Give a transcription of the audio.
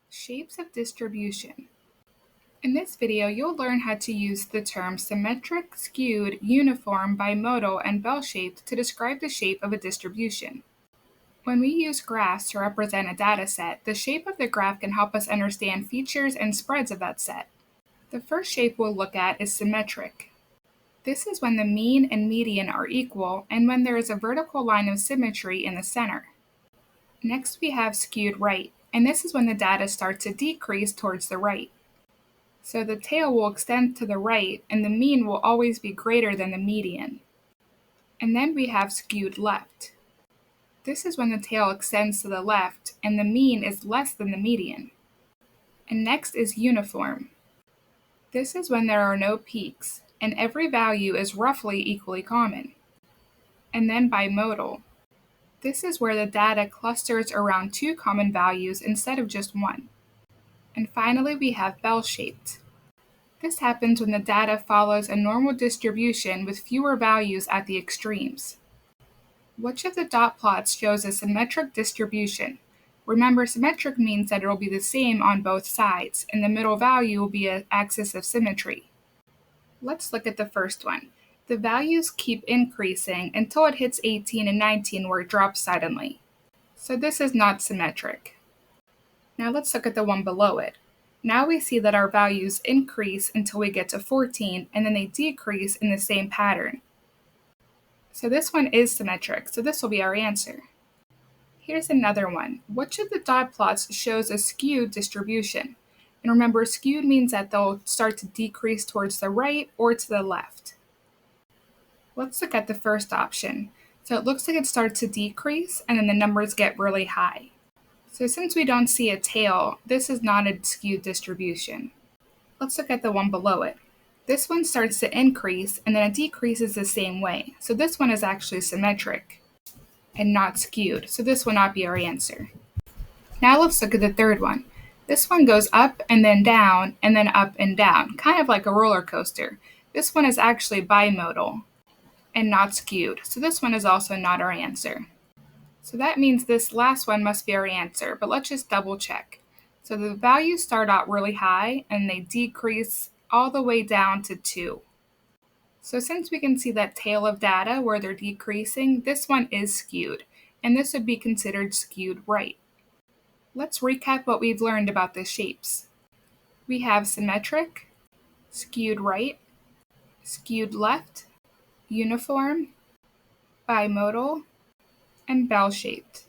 Shapes of distribution. In this video, you'll learn how to use the terms symmetric, skewed, uniform, bimodal, and bell-shaped to describe the shape of a distribution. When we use graphs to represent a data set, the shape of the graph can help us understand features and spreads of that set. The first shape we'll look at is symmetric. This is when the mean and median are equal and when there is a vertical line of symmetry in the center. Next, we have skewed right, and this is when the data starts to decrease towards the right. So the tail will extend to the right, and the mean will always be greater than the median. And then we have skewed left. This is when the tail extends to the left, and the mean is less than the median. And next is uniform. This is when there are no peaks, and every value is roughly equally common. And then bimodal. This is where the data clusters around two common values instead of just one. And finally, we have bell-shaped. This happens when the data follows a normal distribution with fewer values at the extremes. Which of the dot plots shows a symmetric distribution? Remember, symmetric means that it will be the same on both sides, and the middle value will be an axis of symmetry. Let's look at the first one. The values keep increasing until it hits 18 and 19 where it drops suddenly. So this is not symmetric. Now let's look at the one below it. Now we see that our values increase until we get to 14 and then they decrease in the same pattern. So this one is symmetric, so this will be our answer. Here's another one. Which of the dot plots shows a skewed distribution? And remember, skewed means that they'll start to decrease towards the right or to the left. Let's look at the first option. So it looks like it starts to decrease and then the numbers get really high. So since we don't see a tail, this is not a skewed distribution. Let's look at the one below it. This one starts to increase and then it decreases the same way. So this one is actually symmetric and not skewed. So this will not be our answer. Now let's look at the third one. This one goes up and then up and down, kind of like a roller coaster. This one is actually bimodal and not skewed. So this one is also not our answer. So that means this last one must be our answer, but let's just double check. So the values start out really high and they decrease all the way down to 2. So since we can see that tail of data where they're decreasing, this one is skewed, and this would be considered skewed right. Let's recap what we've learned about the shapes. We have symmetric, skewed right, skewed left, uniform, bimodal, and bell-shaped.